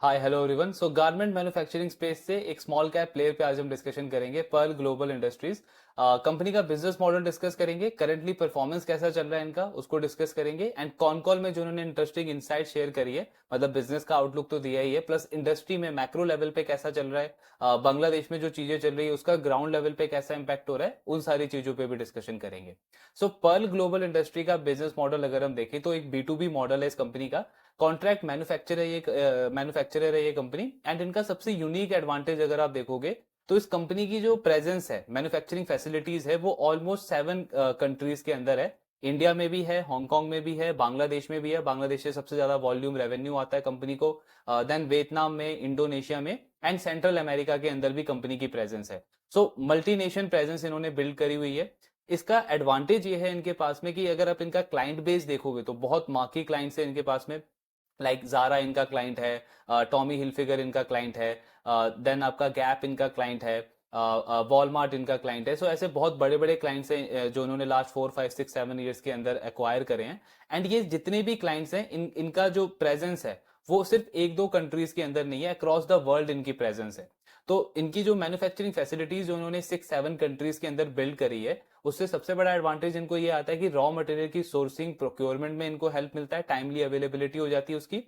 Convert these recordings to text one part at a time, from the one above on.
हाय hello everyone. So garment manufacturing space से एक small cap player पे आज हम डिस्कशन करेंगे, पर्ल ग्लोबल इंडस्ट्रीज। कंपनी का बिजनेस मॉडल डिस्कस करेंगे, करंटली परफॉर्मेंस कैसा चल रहा है इनका उसको डिस्कस करेंगे, एंड कॉन कॉल में जो उन्होंने इंटरेस्टिंग इनसाइट शेयर करी है, मतलब बिजनेस का आउटलुक तो दिया ही है, प्लस इंडस्ट्री में मैक्रो लेवल पे कैसा चल रहा है, बांग्लादेश में जो चीजें चल रही है उसका ग्राउंड लेवल पे कैसा इंपैक्ट हो रहा है, उन सारी चीजों पे भी डिस्कशन करेंगे। सो पर्ल ग्लोबल इंडस्ट्री का बिजनेस मॉडल अगर हम देखें तो एक B2B मॉडल है इस कंपनी का। कॉन्ट्रैक्ट मैन्युफैक्चरर है ये कंपनी, एंड इनका सबसे यूनिक एडवांटेज अगर आप देखोगे तो इस कंपनी की जो प्रेजेंस है, मैन्युफैक्चरिंग फैसिलिटीज है, वो ऑलमोस्ट 7 कंट्रीज के अंदर है। इंडिया में भी है, हांगकांग में भी है, बांग्लादेश में भी है। बांग्लादेश से सबसे ज्यादा वॉल्यूम रेवेन्यू आता है कंपनी को। देन वियतनाम में, इंडोनेशिया में, एंड सेंट्रल अमेरिका के अंदर भी कंपनी की प्रेजेंस है। सो मल्टी नेशन प्रेजेंस इन्होंने बिल्ड करी हुई है। इसका एडवांटेज ये है इनके पास में कि अगर आप इनका क्लाइंट बेस देखोगे तो बहुत मार्की क्लाइंट्स है इनके पास में। लाइक जारा इनका क्लाइंट है, टॉमी हिलफिगर इनका क्लाइंट है, देन आपका गैप इनका क्लाइंट है, वॉलमार्ट इनका क्लाइंट है। सो ऐसे बहुत बड़े बड़े क्लाइंट्स हैं जो उन्होंने लास्ट 4 5 6 7 ईयर्स के अंदर एक्वायर करे हैं। एंड ये जितने भी क्लाइंट्स हैं इनका जो प्रेजेंस है वो सिर्फ एक दो कंट्रीज के अंदर नहीं है, अक्रॉस द वर्ल्ड इनकी प्रेजेंस है। तो इनकी जो मैन्युफैक्चरिंग फैसिलिटीज जो उन्होंने 6 7 कंट्रीज के अंदर बिल्ड करी है, उससे सबसे बड़ा एडवांटेज इनको ये आता है कि रॉ मटेरियल की सोर्सिंग प्रोक्योरमेंट में इनको हेल्प मिलता है, टाइमली अवेलेबिलिटी हो जाती है उसकी।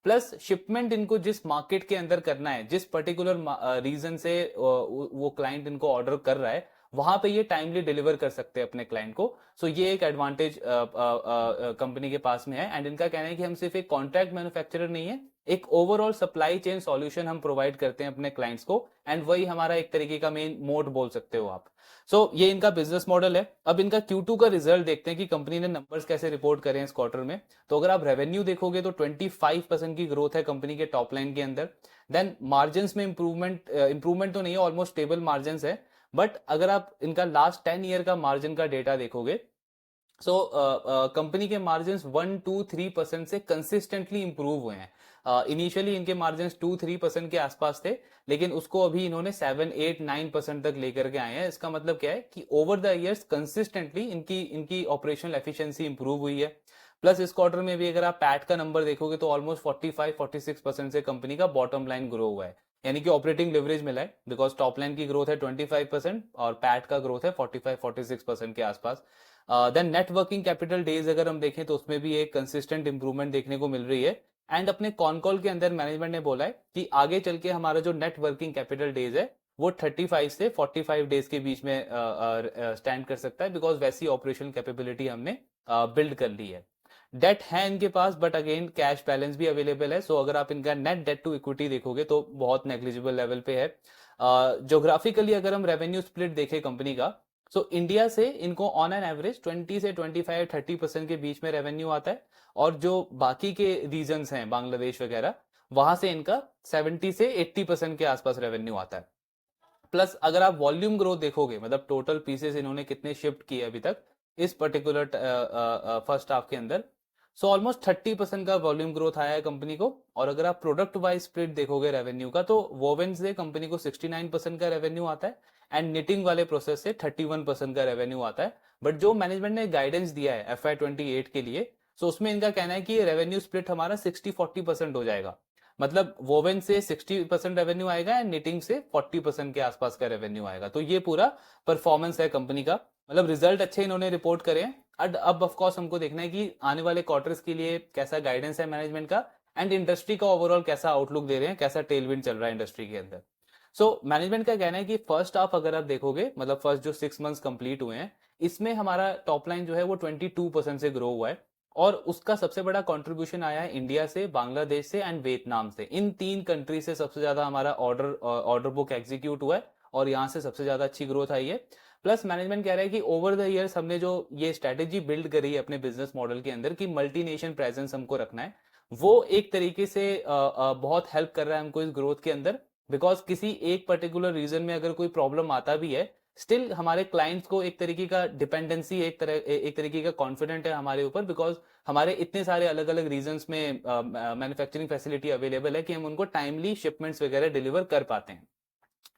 प्लस शिपमेंट इनको जिस मार्केट के अंदर करना है, जिस पर्टिकुलर रीजन से वो क्लाइंट इनको ऑर्डर कर रहा है, वहां पे ये टाइमली डिलीवर कर सकते हैं अपने क्लाइंट को। सो ये एक एडवांटेज कंपनी के पास में है। एंड इनका कहना है कि हम सिर्फ एक कॉन्ट्रैक्ट मैन्युफैक्चरर नहीं है, एक ओवरऑल सप्लाई चेन सॉल्यूशन हम प्रोवाइड करते हैं अपने क्लाइंट्स को, एंड वही हमारा एक तरीके का मेन मोड बोल सकते हो आप। ये इनका बिजनेस मॉडल है। अब इनका Q2 का रिजल्ट देखते हैं कि कंपनी ने नंबर्स कैसे रिपोर्ट करें इस क्वार्टर में। तो अगर आप रेवेन्यू देखोगे तो 25% की ग्रोथ है कंपनी के टॉप लाइन के अंदर। देन मार्जिन में इंप्रूवमेंट तो नहीं है, ऑलमोस्ट स्टेबल मार्जिन है। बट अगर आप इनका लास्ट 10 ईयर का मार्जिन का डेटा देखोगे, कंपनी के मार्जिन 1 2 3% से कंसिस्टेंटली इंप्रूव हुए हैं। इनिशियली इनके मार्जिन 2 3% के आसपास थे, लेकिन उसको अभी इन्होंने 7 8 9% तक लेकर के आए हैं। इसका मतलब क्या है कि ओवर द इयर्स कंसिस्टेंटली इनकी इनकी ऑपरेशनल एफिशिएंसी इंप्रूव हुई है। प्लस इस क्वार्टर में भी अगर आप पैट का नंबर देखोगे तो ऑलमोस्ट 45 46% से कंपनी का बॉटम लाइन ग्रो हुआ है, यानी कि ऑपरेटिंग लिवरेज मिला है, बिकॉज टॉप लाइन की ग्रोथ है 25% और पैट का ग्रोथ है 45 46% के आसपास। Then net working capital days अगर हम देखें तो उसमें भी एक कंसिस्टेंट इंप्रूवमेंट देखने को मिल रही है। एंड अपने कॉन कॉल के अंदर मैनेजमेंट ने बोला है कि आगे चल के हमारा जो नेट वर्किंग कैपिटल डेज है वो 35 से 45 डेज के बीच में स्टैंड कर सकता है, बिकॉज वैसी ऑपरेशनल कैपेबिलिटी हमने बिल्ड कर ली है। डेट है इनके पास, बट अगेन कैश बैलेंस भी अवेलेबल है। अगर आप इनका नेट डेट टू इक्विटी देखोगे तो बहुत नेग्लिजिबल लेवल पे है। जोग्राफिकली अगर हम रेवेन्यू स्प्लिट देखें कंपनी का, इंडिया से इनको ऑन एन एवरेज 20 से 25 30% के बीच में रेवेन्यू आता है, और जो बाकी के रीजन्स हैं बांग्लादेश वगैरह, वहां से इनका 70 से 80% के आसपास रेवेन्यू आता है। प्लस अगर आप वॉल्यूम ग्रोथ देखोगे, मतलब टोटल पीसेस इन्होंने कितने शिफ्ट किए अभी तक इस पर्टिकुलर फर्स्ट हाफ के अंदर, ऑलमोस्ट 30% का वॉल्यूम ग्रोथ आया है कंपनी को। और अगर आप प्रोडक्ट वाइज स्प्लिट देखोगे रेवेन्यू का, तो वोवेन से कंपनी को 69% का रेवेन्यू आता है, एंड निटिंग वाले प्रोसेस से 31% का रेवेन्यू आता है। बट जो मैनेजमेंट ने गाइडेंस दिया है FY 28 के लिए, उसमें इनका कहना है कि रेवेन्यू स्प्लिट हमारा 60 40% हो जाएगा। मतलब वोवेन से 60% रेवेन्यू आएगा एंड निटिंग से 40% के आसपास का रेवेन्यू आएगा। तो ये पूरा परफॉर्मेंस है कंपनी का, मतलब रिजल्ट अच्छे इन्होंने रिपोर्ट करे हैं। अब ऑफ कोर्स हमको देखना है कि आने वाले क्वार्टर्स के लिए कैसा गाइडेंस है मैनेजमेंट का, एंड इंडस्ट्री का ओवरऑल कैसा आउटलुक दे रहे हैं, कैसा टेलविंड चल रहा है इंडस्ट्री के अंदर। मैनेजमेंट का कहना है कि फर्स्ट हाफ अगर आप देखोगे, मतलब फर्स्ट जो 6 मंथ्स कंप्लीट हुए हैं, इसमें हमारा टॉप लाइन जो है वो 22% से ग्रो हुआ है, और उसका सबसे बड़ा कंट्रीब्यूशन आया है इंडिया से, बांग्लादेश से एंड वियतनाम से। इन 3 कंट्री से सबसे ज्यादा हमारा ऑर्डर बुक एग्जीक्यूट हुआ है, और यहां से सबसे ज्यादा अच्छी ग्रोथ आई है। प्लस मैनेजमेंट कह रहा है कि ओवर द ईयर्स हमने जो ये स्ट्रेटेजी बिल्ड करी है अपने बिजनेस मॉडल के अंदर कि मल्टी नेशन प्रेजेंस हमको रखना है, वो एक तरीके से बहुत हेल्प कर रहा है हमको इस ग्रोथ के अंदर। बिकॉज किसी एक पर्टिकुलर रीजन में अगर कोई प्रॉब्लम आता भी है, स्टिल हमारे क्लाइंट्स को एक तरीके का डिपेंडेंसी, एक तरीके का कॉन्फिडेंट है हमारे ऊपर, बिकॉज हमारे इतने सारे अलग अलग रीजन्स में मैन्युफैक्चरिंग फैसिलिटी अवेलेबल है कि हम उनको टाइमली शिपमेंट्स वगैरह डिलीवर कर पाते हैं।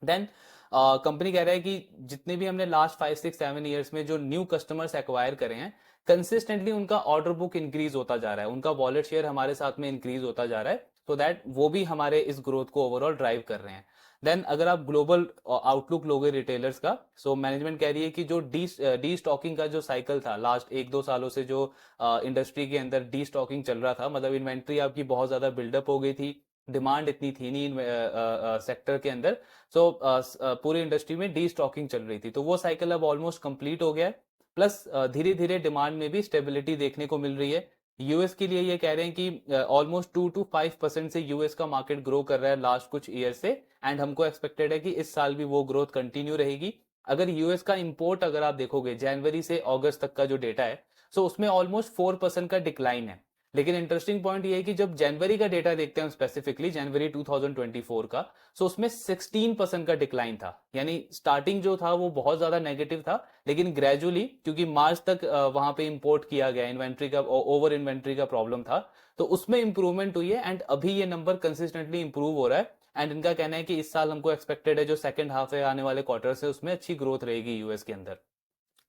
देन कंपनी कह रहा है कि जितने भी हमने लास्ट 5 6 7 ईयर्स में जो न्यू कस्टमर्स एक्वायर करे हैं, कंसिस्टेंटली उनका ऑर्डर बुक इंक्रीज होता जा रहा है, उनका वॉलेट शेयर हमारे साथ में इंक्रीज होता जा रहा है। सो दैट वो भी हमारे इस ग्रोथ को ओवरऑल ड्राइव कर रहे हैं। देन अगर आप ग्लोबल आउटलुक लोगे रिटेलर्स का, सो मैनेजमेंट कह रही है कि जो डी स्टॉकिंग का जो साइकिल था लास्ट 1-2 सालों से, जो इंडस्ट्री के अंदर डी स्टॉकिंग चल रहा था, मतलब इन्वेंट्री आपकी बहुत ज्यादा बिल्डअप हो गई थी, डिमांड इतनी थी नहीं सेक्टर के अंदर, सो पूरी इंडस्ट्री में डी स्टॉकिंग चल रही थी, तो वो साइकिल अब ऑलमोस्ट कंप्लीट हो गया है। प्लस धीरे धीरे डिमांड में भी स्टेबिलिटी देखने को मिल रही है। यूएस के लिए ये कह रहे हैं कि ऑलमोस्ट 2 to 5% से यूएस का मार्केट ग्रो कर रहा है लास्ट कुछ ईयर से, एंड हमको एक्सपेक्टेड है कि इस साल भी वो ग्रोथ कंटिन्यू रहेगी। अगर यूएस का इंपोर्ट अगर आप देखोगे जनवरी से अगस्त तक का जो डेटा है, सो उसमें ऑलमोस्ट 4% का डिक्लाइन है। लेकिन इंटरेस्टिंग पॉइंट ये है कि जब जनवरी का डेटा देखते हैं स्पेसिफिकली जनवरी 2024 का, सो उसमें 16% का डिक्लाइन था, यानी स्टार्टिंग जो था वो बहुत ज्यादा नेगेटिव था, लेकिन ग्रेजुअली क्योंकि मार्च तक वहां पे इंपोर्ट किया गया, इन्वेंट्री का ओवर इन्वेंट्री का प्रॉब्लम था, तो उसमें इंप्रूवमेंट हुई है, एंड अभी ये नंबर कंसिस्टेंटली इंप्रूव हो रहा है। एंड इनका कहना है कि इस साल हमको एक्सपेक्टेड है जो सेकंड हाफ है आने वाले क्वार्टर से, उसमें अच्छी ग्रोथ रहेगी यूएस के अंदर।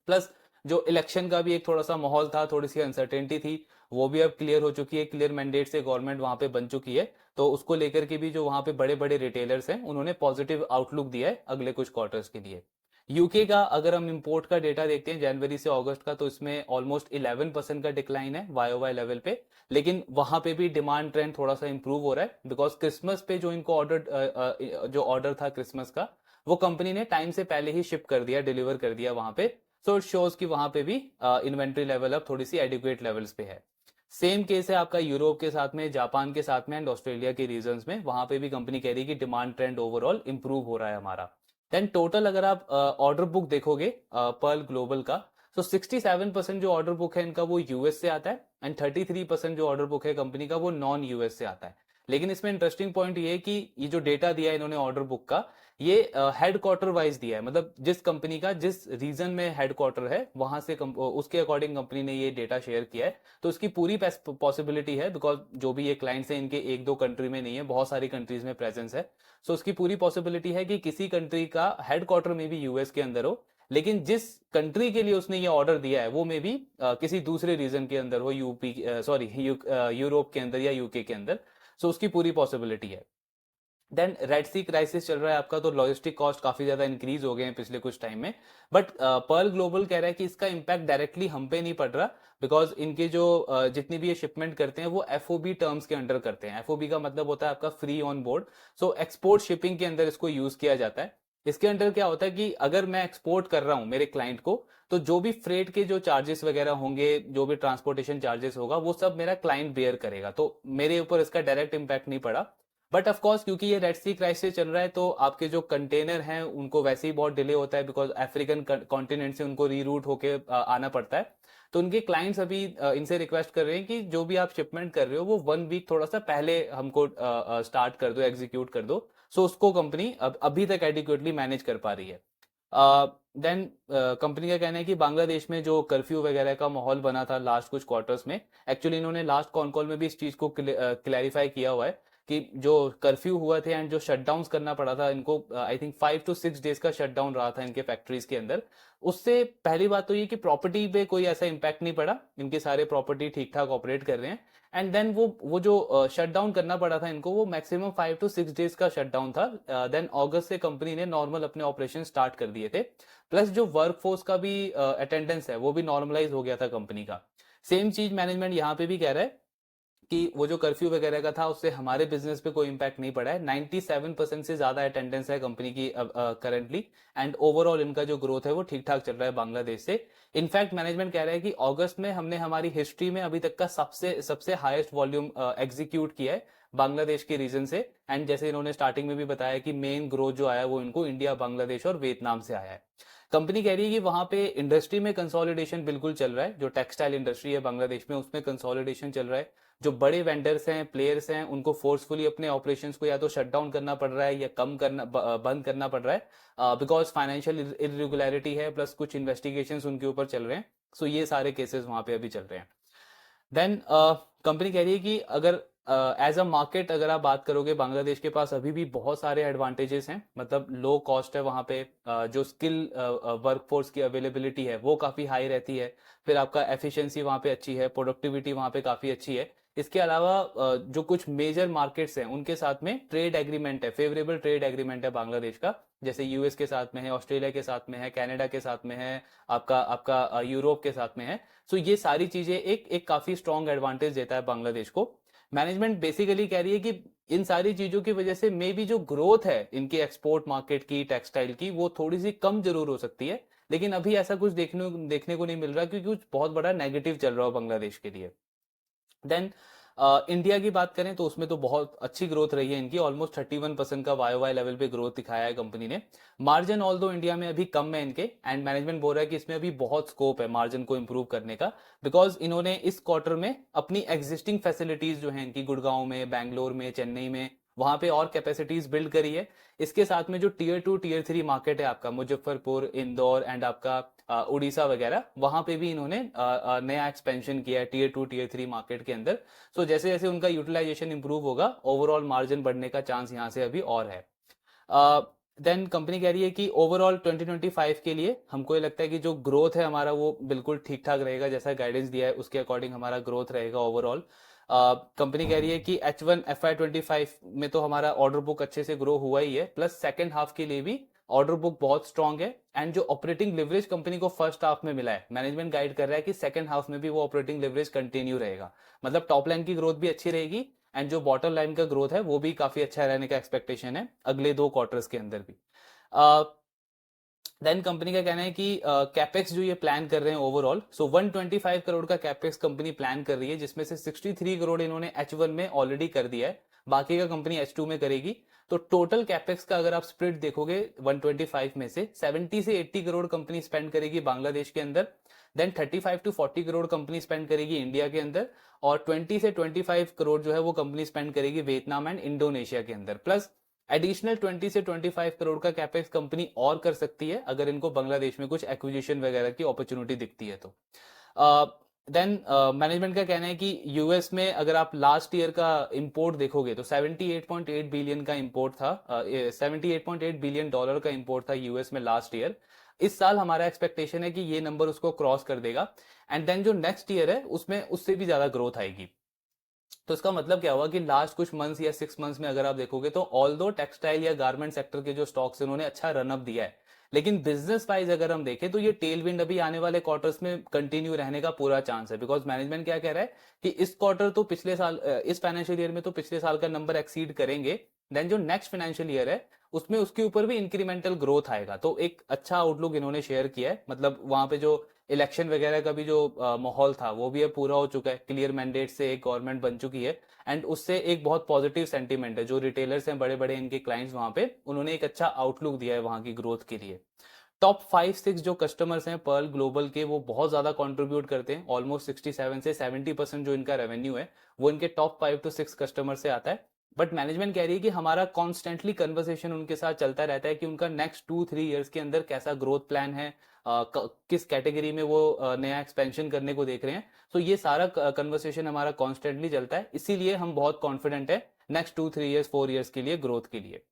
प्लस जो इलेक्शन का भी एक थोड़ा सा माहौल था, थोड़ी सी अनसर्टेनिटी थी, वो भी अब क्लियर हो चुकी है, क्लियर मैंडेट से गवर्नमेंट वहां पे बन चुकी है, तो उसको लेकर के भी जो वहां पे बड़े बड़े रिटेलर्स हैं उन्होंने पॉजिटिव आउटलुक दिया है अगले कुछ क्वार्टर्स के लिए। यूके का अगर हम इंपोर्ट का डेटा देखते हैं जनवरी से अगस्त का, तो इसमें ऑलमोस्ट 11% का डिक्लाइन है वाई लेवल पे, लेकिन वहां पे भी डिमांड ट्रेंड थोड़ा सा इंप्रूव हो रहा है, बिकॉज क्रिसमस पे जो इनको जो ऑर्डर था क्रिसमस का, वो कंपनी ने टाइम से पहले ही शिप कर दिया, डिलीवर कर दिया वहां पे, सो इट शोज कि वहां पे भी इन्वेंट्री लेवल अब थोड़ी सी एडिक्वेट लेवल्स पे है। सेम केस है आपका यूरोप के साथ में, जापान के साथ में, एंड ऑस्ट्रेलिया के रीजन्स में, वहां पे भी कंपनी कह रही है कि डिमांड ट्रेंड ओवरऑल इंप्रूव हो रहा है हमारा। देन टोटल अगर आप ऑर्डर बुक देखोगे पर्ल ग्लोबल का, तो 67% जो ऑर्डर बुक है इनका वो यूएस से आता है, एंड 33% जो ऑर्डर बुक है कंपनी का वो नॉन यूएस से आता है। लेकिन इसमें इंटरेस्टिंग पॉइंट ये है कि ये जो डेटा दिया है इन्होंने ऑर्डर बुक का, ये हेडक्वार्टर वाइज दिया है, मतलब जिस कंपनी का जिस रीजन में हेडक्वार्टर है वहां से उसके अकॉर्डिंग कंपनी ने ये डेटा शेयर किया है। तो इसकी पूरी पॉसिबिलिटी है, बिकॉज जो भी ये क्लाइंट्स हैं इनके 1-2 कंट्री में नहीं है, बहुत सारी कंट्रीज में प्रेजेंस है, सो उसकी पूरी पॉसिबिलिटी है कि किसी कंट्री का हेडक्वार्टर में भी यूएस के अंदर हो, लेकिन जिस कंट्री के लिए उसने ये ऑर्डर दिया है वो मे भी किसी दूसरे रीजन के अंदर हो, यूपी सॉरी यूरोप के अंदर या यूके के अंदर, सो उसकी पूरी पॉसिबिलिटी है। देन रेड सी क्राइसिस चल रहा है आपका, तो लॉजिस्टिक कॉस्ट काफी ज्यादा इंक्रीज हो गए हैं पिछले कुछ टाइम में, बट पर्ल ग्लोबल कह रहा है कि इसका इंपैक्ट डायरेक्टली हम पे नहीं पड़ रहा, बिकॉज इनके जो जितनी भी ये शिपमेंट करते हैं वो एफओबी टर्म्स के अंडर करते हैं। एफओबी का मतलब होता है आपका free on board, so export shipping के अंदर इसको यूज किया जाता है। इसके अंडर क्या होता है कि अगर मैं एक्सपोर्ट कर रहा हूं मेरे क्लाइंट को, तो जो भी फ्रेट के जो चार्जेस वगैरह होंगे, जो भी ट्रांसपोर्टेशन चार्जेस होगा, वो सब मेरा क्लाइंट बेयर करेगा, तो मेरे ऊपर इसका डायरेक्ट इंपैक्ट नहीं पड़ा। बट ऑफ कोर्स क्योंकि ये रेड सी क्राइसिस चल रहा है, तो आपके जो कंटेनर हैं उनको वैसे ही बहुत डिले होता है, बिकॉज अफ्रीकन कॉन्टिनेंट से उनको रीरूट होके आना पड़ता है, तो उनके क्लाइंट्स अभी इनसे रिक्वेस्ट कर रहे हैं कि जो भी आप शिपमेंट कर रहे हो वो 1 वीक थोड़ा सा पहले हमको स्टार्ट कर दो, एग्जीक्यूट कर दो, सो उसको कंपनी अभी तक एडिक्वेटली मैनेज कर पा रही है। देन कंपनी का कहना है कि बांग्लादेश में जो कर्फ्यू वगैरह का माहौल बना था लास्ट कुछ क्वार्टर्स में, एक्चुअली इन्होंने लास्ट कॉन कॉल में भी इस चीज को क्लैरिफाई किया हुआ है कि जो कर्फ्यू हुआ थे एंड जो शटडाउन करना पड़ा था इनको, आई थिंक 5 to 6 डेज का शटडाउन रहा था इनके फैक्ट्रीज के अंदर, उससे पहली बात तो ये कि प्रॉपर्टी पे कोई ऐसा इंपैक्ट नहीं पड़ा, इनके सारे प्रॉपर्टी ठीक ठाक ऑपरेट कर रहे हैं। एंड देन वो जो शटडाउन करना पड़ा था इनको, वो मैक्सिमम 5 to 6 डेज का शटडाउन था। देन अगस्त से कंपनी ने नॉर्मल अपने ऑपरेशन स्टार्ट कर दिए थे, प्लस जो वर्कफोर्स का भी अटेंडेंस है वो भी नॉर्मलाइज हो गया था कंपनी का। सेम चीज मैनेजमेंट यहाँ पे भी कह रहा है कि वो जो कर्फ्यू वगैरह का था उससे हमारे बिजनेस पे कोई इंपैक्ट नहीं पड़ा है, 97% से ज्यादा अटेंडेंस है कंपनी की करंटली, एंड ओवरऑल इनका जो ग्रोथ है वो ठीक ठाक चल रहा है बांग्लादेश से। इनफैक्ट मैनेजमेंट कह रहा है कि अगस्त में हमने हमारी हिस्ट्री में अभी तक का सबसे सबसे हाईएस्ट वॉल्यूम एग्जीक्यूट किया है बांग्लादेश के रीजन से, एंड जैसे इन्होंने स्टार्टिंग में भी बताया कि मेन ग्रोथ जो आया वो इनको इंडिया, बांग्लादेश और वियतनाम से आया है। कंपनी कह रही है कि वहां पे इंडस्ट्री में कंसोलिडेशन बिल्कुल चल रहा है, जो टेक्सटाइल इंडस्ट्री है बांग्लादेश में उसमें कंसोलिडेशन चल रहा है, जो बड़े वेंडर्स हैं, प्लेयर्स हैं, उनको फोर्सफुली अपने ऑपरेशंस को या तो शट डाउन करना पड़ रहा है या कम करना बंद करना पड़ रहा है, बिकॉज फाइनेंशियल इरेगुलरिटी है, प्लस कुछ इन्वेस्टिगेशंस उनके ऊपर चल रहे हैं, सो ये सारे केसेस वहां पे अभी चल रहे हैं। देन कंपनी कह रही है कि अगर एज अ मार्केट अगर आप बात करोगे, बांग्लादेश के पास अभी भी बहुत सारे एडवांटेजेस हैं, मतलब लो कॉस्ट है वहां पे, जो स्किल वर्कफोर्स की अवेलेबिलिटी है वो काफी हाई रहती है, फिर आपका एफिशिएंसी वहां पे अच्छी है, प्रोडक्टिविटी वहां पे काफी अच्छी है, इसके अलावा जो कुछ मेजर मार्केट्स हैं उनके साथ में ट्रेड एग्रीमेंट है, फेवरेबल ट्रेड एग्रीमेंट है बांग्लादेश का, जैसे यूएस के साथ में है, ऑस्ट्रेलिया के साथ में है, कनाडा के साथ में है, आपका आपका यूरोप के साथ में है। सो ये सारी चीजें एक एक काफी स्ट्रॉन्ग एडवांटेज देता है बांग्लादेश को। मैनेजमेंट बेसिकली कह रही है कि इन सारी चीजों की वजह से मे बी जो ग्रोथ है इनके एक्सपोर्ट मार्केट की, टेक्सटाइल की, वो थोड़ी सी कम जरूर हो सकती है, लेकिन अभी ऐसा कुछ देखने को नहीं मिल रहा, क्योंकि कुछ बहुत बड़ा नेगेटिव चल रहा हो बांग्लादेश के लिए। देन इंडिया की बात करें तो उसमें तो बहुत अच्छी ग्रोथ रही है इनकी, ऑलमोस्ट 31% का वाई वाई लेवल पे ग्रोथ दिखाया है कंपनी ने। मार्जिन ऑल दो इंडिया में अभी कम है इनके, एंड मैनेजमेंट बोल रहा है कि इसमें अभी बहुत स्कोप है मार्जिन को इंप्रूव करने का, बिकॉज इन्होंने इस क्वार्टर में अपनी एग्जिस्टिंग फैसिलिटीज जो है इनकी गुड़गांव में, बैंगलोर में, चेन्नई में, वहां पे और कैपेसिटीज बिल्ड करी है। इसके साथ में जो टीयर 2 टीयर 3 मार्केट है आपका मुजफ्फरपुर, इंदौर एंड आपका उड़ीसा वगैरह, वहां पे भी इन्होंने नया एक्सपेंशन किया है टीयर 2 टीयर 3 मार्केट के अंदर। सो जैसे जैसे उनका यूटिलाइजेशन इंप्रूव होगा, ओवरऑल मार्जिन बढ़ने का चांस यहां से अभी और है। देन कंपनी कह रही है कि ओवरऑल 2025 के लिए हमको ये लगता है कि जो ग्रोथ है हमारा वो बिल्कुल ठीक ठाक रहेगा, जैसा गाइडेंस दिया है उसके अकॉर्डिंग हमारा ग्रोथ रहेगा ओवरऑल। कंपनी कह रही है कि H1 FY25 में तो हमारा ऑर्डर बुक अच्छे से ग्रो हुआ ही है, प्लस सेकंड हाफ के लिए भी ऑर्डर बुक बहुत स्ट्रांग है, एंड जो ऑपरेटिंग लिवरेज कंपनी को फर्स्ट हाफ में मिला है, मैनेजमेंट गाइड कर रहा है कि सेकंड हाफ में भी वो ऑपरेटिंग लिवरेज कंटिन्यू रहेगा, मतलब टॉप लाइन की ग्रोथ भी अच्छी रहेगी, एंड जो बॉटम लाइन का ग्रोथ है वो भी काफी अच्छा रहने का एक्सपेक्टेशन है अगले 2 क्वार्टर्स के अंदर भी। देन कंपनी का कहना है कि कैपेक्स जो ये प्लान कर रहे हैं ओवरऑल, सो 125 करोड़ का कैपेक्स कंपनी प्लान कर रही है, जिसमें से 63 करोड़ इन्होंने H1 में ऑलरेडी कर दिया है, बाकी का कंपनी H2 में करेगी। तो टोटल कैपेक्स का अगर आप स्प्लिट देखोगे 125 में से 70 से 80 करोड़ कंपनी स्पेंड करेगी बांग्लादेश के अंदर, then 35 to 40 crore company spend करेगी इंडिया के अंदर, और 20 से 25 करोड़ जो है वो कंपनी स्पेंड करेगी वियतनाम एंड इंडोनेशिया के अंदर, प्लस एडिशनल 20 से 25 करोड़ का कैपेक्स कंपनी और कर सकती है अगर इनको बांग्लादेश में कुछ एक्विजिशन वगैरह की अपॉर्चुनिटी दिखती है तो। देन मैनेजमेंट का कहना है कि यूएस में अगर आप लास्ट ईयर का इंपोर्ट देखोगे तो 78.8 बिलियन का इंपोर्ट था, 78.8 बिलियन डॉलर का इंपोर्ट था यूएस में लास्ट ईयर। इस साल हमारा एक्सपेक्टेशन है कि ये नंबर उसको क्रॉस कर देगा, एंड देन जो नेक्स्ट ईयर है उसमें उससे भी ज्यादा ग्रोथ आएगी। तो इसका मतलब क्या हुआ कि लास्ट कुछ मंथ्स या 6 मंथ्स में अगर आप देखोगे तो ऑल दो टेक्सटाइल या गारमेंट सेक्टर के जो स्टॉक्स उन्होंने अच्छा रनअप दिया है, लेकिन बिजनेस वाइज अगर हम देखें तो ये टेल विंड अभी आने वाले क्वार्टर्स में कंटिन्यू रहने का पूरा चांस है, बिकॉज मैनेजमेंट क्या कह रहा है कि इस क्वार्टर तो पिछले साल, इस फाइनेंशियल ईयर में तो पिछले साल का नंबर एक्सीड करेंगे, देन जो नेक्स्ट फाइनेंशियल ईयर है उसमें उसके ऊपर भी इंक्रीमेंटल ग्रोथ आएगा। तो एक अच्छा आउटलुक इन्होंने शेयर किया है, मतलब वहां पे जो इलेक्शन वगैरह का भी जो माहौल था वो भी अब पूरा हो चुका है, क्लियर मैंडेट से एक गवर्नमेंट बन चुकी है, एंड उससे एक बहुत पॉजिटिव सेंटीमेंट है, जो रिटेलर्स हैं बड़े बड़े इनके क्लाइंट्स वहां पे, उन्होंने एक अच्छा आउटलुक दिया है वहां की ग्रोथ के लिए। टॉप 5-6 जो कस्टमर्स हैं पर्ल ग्लोबल के, वो बहुत ज्यादा कंट्रीब्यूट करते हैं, ऑलमोस्ट 67 से 70% जो इनका रेवेन्यू है वो इनके टॉप 5 to 6 कस्टमर से आता है। बट मैनेजमेंट कह रही है कि हमारा कॉन्स्टेंटली कन्वर्सेशन उनके साथ चलता रहता है कि उनका नेक्स्ट 2-3 ईयर्स के अंदर कैसा ग्रोथ प्लान है, किस कैटेगरी में वो नया एक्सपेंशन करने को देख रहे हैं। तो ये सारा कन्वर्सेशन हमारा कॉन्स्टेंटली चलता है, इसीलिए हम बहुत कॉन्फिडेंट है नेक्स्ट 2-3 ईयर्स 4 ईयर्स के लिए ग्रोथ के लिए।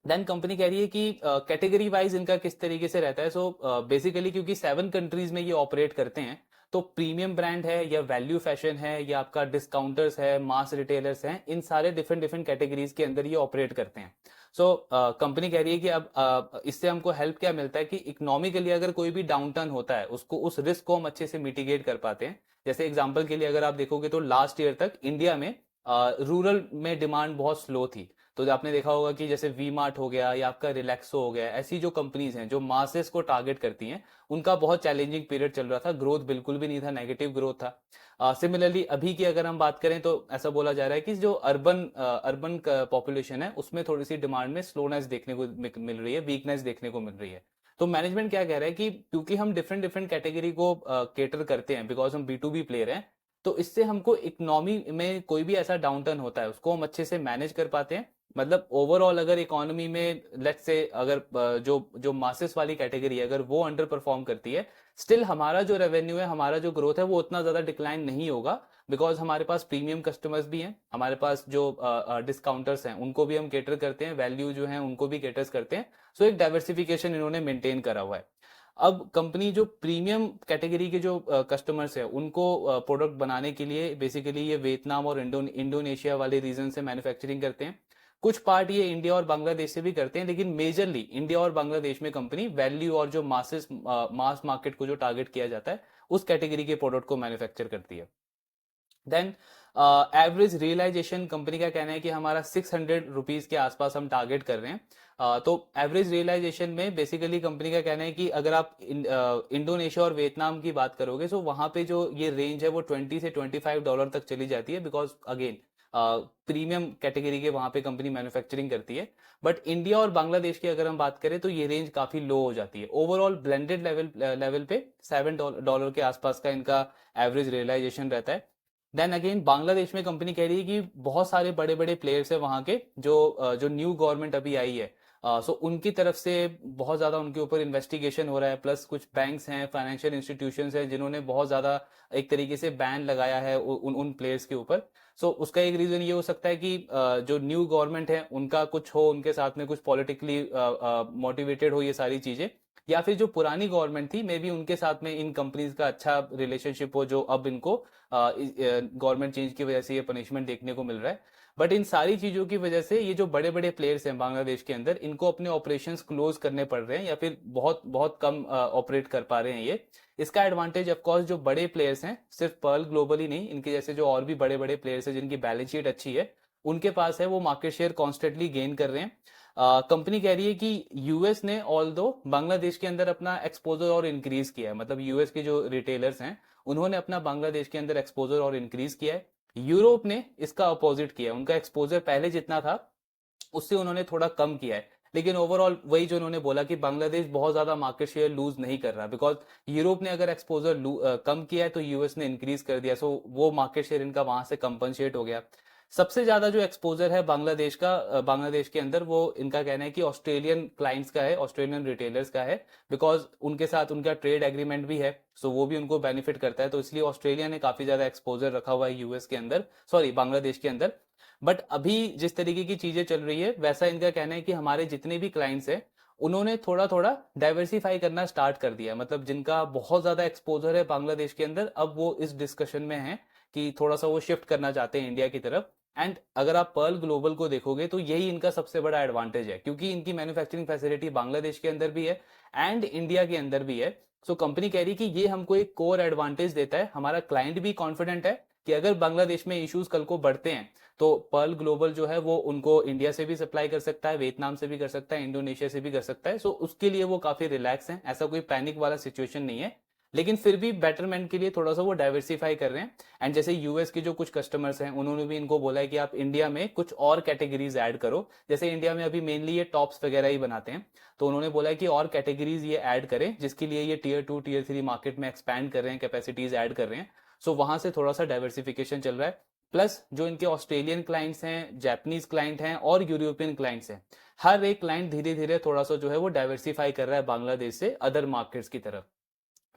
देन कंपनी कह रही है कि कैटेगरी वाइज इनका किस तरीके से रहता है। सो बेसिकली क्योंकि 7 कंट्रीज में ये ऑपरेट करते हैं, तो प्रीमियम ब्रांड है या वैल्यू फैशन है या आपका डिस्काउंटर्स है, मास रिटेलर्स हैं, इन सारे डिफरेंट डिफरेंट कैटेगरीज के अंदर ये ऑपरेट करते हैं। सो कंपनी कह रही है कि अब इससे हमको हेल्प क्या मिलता है कि इकोनॉमिकली अगर कोई भी डाउन टर्न होता है उसको, उस रिस्क को हम अच्छे से मिटिगेट कर पाते हैं। जैसे एग्जाम्पल के लिए अगर आप देखोगे तो लास्ट ईयर तक इंडिया में रूरल में डिमांड बहुत स्लो थी। तो आपने देखा होगा कि जैसे वी मार्ट हो गया या आपका रिलैक्सो हो गया, ऐसी जो कंपनीज हैं जो मासेस को टारगेट करती हैं, उनका बहुत चैलेंजिंग पीरियड चल रहा था, ग्रोथ बिल्कुल भी नहीं था, नेगेटिव ग्रोथ था। सिमिलरली अभी की अगर हम बात करें तो ऐसा बोला जा रहा है कि जो अर्बन पॉपुलेशन है उसमें थोड़ी सी डिमांड में स्लोनेस देखने को मिल रही है, वीकनेस देखने को मिल रही है। तो मैनेजमेंट क्या कह रहा है कि क्योंकि हम डिफरेंट डिफरेंट कैटेगरी को केटर करते हैं, बिकॉज हम बी प्लेयर हैं, तो इससे हमको इकोनॉमी में कोई भी ऐसा डाउन टर्न होता है उसको हम अच्छे से मैनेज कर पाते हैं। मतलब ओवरऑल अगर इकोनॉमी में लेट्स से अगर जो जो मासेस वाली कैटेगरी है अगर वो अंडर परफॉर्म करती है, स्टिल हमारा जो रेवेन्यू है, हमारा जो ग्रोथ है वो उतना ज्यादा डिक्लाइन नहीं होगा, बिकॉज हमारे पास प्रीमियम कस्टमर्स भी हैं, हमारे पास जो डिस्काउंटर्स हैं उनको भी हम केटर करते हैं, वैल्यू जो है उनको भी केटर्स करते हैं। सो एक डाइवर्सिफिकेशन इन्होंने मेंटेन करा हुआ है। अब कंपनी जो प्रीमियम कैटेगरी के जो कस्टमर्स है उनको प्रोडक्ट बनाने के लिए बेसिकली ये वियतनाम और इंडोनेशिया वाले रीजन से मैन्युफैक्चरिंग करते हैं। कुछ पार्ट ये इंडिया और बांग्लादेश से भी करते हैं, लेकिन मेजरली इंडिया और बांग्लादेश में कंपनी वैल्यू और जो मास मार्केट को जो टारगेट किया जाता है उस कैटेगरी के प्रोडक्ट को मैन्युफैक्चर करती है। देन एवरेज रियलाइजेशन कंपनी का कहना है कि हमारा 600 रुपीज के आसपास हम टारगेट कर रहे हैं। तो एवरेज रियलाइजेशन में बेसिकली कंपनी का कहना है कि अगर आप इंडोनेशिया और वियतनाम की बात करोगे तो वहां पे जो ये रेंज है वो $20 से $25 तक चली जाती है, बिकॉज अगेन प्रीमियम कैटेगरी के वहां पे कंपनी मैन्युफैक्चरिंग करती है। बट इंडिया और बांग्लादेश की अगर हम बात करें तो ये रेंज काफी लो हो जाती है। ओवरऑल ब्लेंडेड लेवल पे $7 के आसपास का इनका एवरेज रियलाइजेशन रहता है। देन अगेन बांग्लादेश में कंपनी कह रही है कि बहुत सारे बड़े बड़े प्लेयर्स है वहां के जो न्यू गवर्नमेंट अभी आई है, सो उनकी तरफ से बहुत ज्यादा उनके ऊपर इन्वेस्टिगेशन हो रहा है। प्लस कुछ बैंक्स हैं, फाइनेंशियल इंस्टीट्यूशंस हैं जिन्होंने बहुत ज्यादा एक तरीके से बैन लगाया है उन प्लेयर्स के ऊपर। सो उसका एक रीजन ये हो सकता है कि जो न्यू गवर्नमेंट है उनका कुछ हो, उनके साथ में कुछ पॉलिटिकली मोटिवेटेड हो ये सारी चीजें, या फिर जो पुरानी गवर्नमेंट थी मे बी उनके साथ में इन कंपनीज का अच्छा रिलेशनशिप हो जो अब इनको गवर्नमेंट चेंज की वजह से ये पनिशमेंट देखने को मिल रहा है। बट इन सारी चीजों की वजह से ये जो बड़े बड़े प्लेयर्स हैं बांग्लादेश के अंदर, इनको अपने ऑपरेशंस क्लोज करने पड़ रहे हैं या फिर बहुत बहुत कम ऑपरेट कर पा रहे हैं ये। इसका एडवांटेज ऑफकोर्स जो बड़े प्लेयर्स हैं, सिर्फ पर्ल ग्लोबल ही नहीं, इनके जैसे जो और भी बड़े बड़े प्लेयर्स हैं जिनकी बैलेंस शीट अच्छी है उनके पास है, वो मार्केट शेयर कॉन्स्टेंटली गेन कर रहे हैं। कंपनी कह रही है कि यूएस ने ऑल दो बांग्लादेश के अंदर अपना एक्सपोजर और इंक्रीज किया है, मतलब यूएस के जो रिटेलर्स हैं उन्होंने अपना बांग्लादेश के अंदर एक्सपोजर और इंक्रीज किया है। यूरोप ने इसका अपोजिट किया है, उनका एक्सपोजर पहले जितना था उससे उन्होंने थोड़ा कम किया है। लेकिन ओवरऑल वही जो उन्होंने बोला कि बांग्लादेश बहुत ज्यादा मार्केट शेयर लूज नहीं कर रहा, बिकॉज यूरोप ने अगर एक्सपोजर कम किया है तो यूएस ने इंक्रीज कर दिया, सो वो मार्केट शेयर इनका वहां से कंपनसेट हो गया। सबसे ज्यादा जो एक्सपोजर है बांग्लादेश का बांग्लादेश के अंदर, वो इनका कहना है कि ऑस्ट्रेलियन क्लाइंट्स का है, ऑस्ट्रेलियन रिटेलर्स का है, बिकॉज उनके साथ उनका ट्रेड एग्रीमेंट भी है, सो वो भी उनको बेनिफिट करता है। तो इसलिए ऑस्ट्रेलिया ने काफी ज्यादा एक्सपोजर रखा हुआ है यूएस के अंदर, सॉरी बांग्लादेश के अंदर। बट अभी जिस तरीके की चीजें चल रही है वैसा इनका कहना है कि हमारे जितने भी क्लाइंट्स हैं उन्होंने थोड़ा थोड़ा डाइवर्सिफाई करना स्टार्ट कर दिया, मतलब जिनका बहुत ज्यादा एक्सपोजर है बांग्लादेश के अंदर अब वो इस डिस्कशन में है कि थोड़ा सा वो शिफ्ट करना चाहते हैं इंडिया की तरफ। एंड अगर आप पर्ल ग्लोबल को देखोगे तो यही इनका सबसे बड़ा एडवांटेज है, क्योंकि इनकी मैन्युफैक्चरिंग फैसिलिटी बांग्लादेश के अंदर भी है एंड इंडिया के अंदर भी है। सो कंपनी कह रही कि ये हमको एक कोर एडवांटेज देता है, हमारा क्लाइंट भी कॉन्फिडेंट है कि अगर बांग्लादेश में इश्यूज कल को बढ़ते हैं तो पर्ल ग्लोबल जो है वो उनको इंडिया से भी सप्लाई कर सकता है, वियतनाम से भी कर सकता है, इंडोनेशिया से भी कर सकता है। सो उसके लिए वो काफी रिलैक्स हैं, ऐसा कोई पैनिक वाला सिचुएशन नहीं है। लेकिन फिर भी बेटरमेंट के लिए थोड़ा सा वो डाइवर्सिफाई कर रहे हैं। एंड जैसे यूएस के जो कुछ कस्टमर्स हैं उन्होंने भी इनको बोला है कि आप इंडिया में कुछ और कैटेगरीज ऐड करो, जैसे इंडिया में अभी मेनली ये टॉप्स वगैरह ही बनाते हैं, तो उन्होंने बोला है कि और कैटेगरीज ये ऐड करें, जिसके लिए ये टीयर 2 टीयर 3 मार्केट में एक्सपैंड कर रहे हैं, कैपेसिटीज ऐड कर रहे हैं। सो वहां से थोड़ा सा डाइवर्सिफिकेशन चल रहा है। प्लस जो इनके ऑस्ट्रेलियन क्लाइंट्स हैं, जापानीज क्लाइंट हैं और यूरोपियन क्लाइंट्स हैं, हर एक क्लाइंट धीरे धीरे थोड़ा सा जो है वो डाइवर्सिफाई कर रहा है बांग्लादेश से अदर मार्केट्स की तरफ।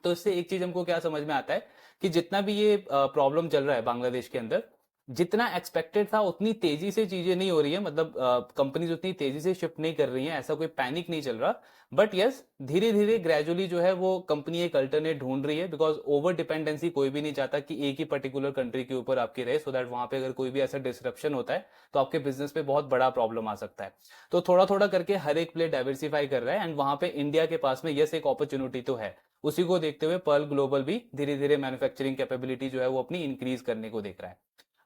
तो इससे एक चीज हमको क्या समझ में आता है कि जितना भी ये प्रॉब्लम चल रहा है बांग्लादेश के अंदर, जितना एक्सपेक्टेड था उतनी तेजी से चीजें नहीं हो रही है, मतलब कंपनीज उतनी तेजी से शिफ्ट नहीं कर रही हैं, ऐसा कोई पैनिक नहीं चल रहा। बट यस, धीरे धीरे ग्रेजुअली जो है वो कंपनी एक अल्टरनेट ढूंढ रही है, बिकॉज ओवर डिपेंडेंसी कोई भी नहीं चाहता कि एक ही पर्टिकुलर कंट्री के ऊपर आपकी रहे, सो दैट वहां पे अगर कोई भी ऐसा डिसरप्शन होता है तो आपके बिजनेस पे बहुत बड़ा प्रॉब्लम आ सकता है। तो थोड़ा थोड़ा करके हर एक प्लेयर डाइवर्सिफाई कर रहा है, एंड वहां पे इंडिया के पास में यस एक अपॉर्चुनिटी तो है। उसी को देखते हुए पर्ल ग्लोबल भी धीरे धीरे मैन्युफैक्चरिंग कैपेबिलिटी जो है वो अपनी इंक्रीज करने को देख रहा है।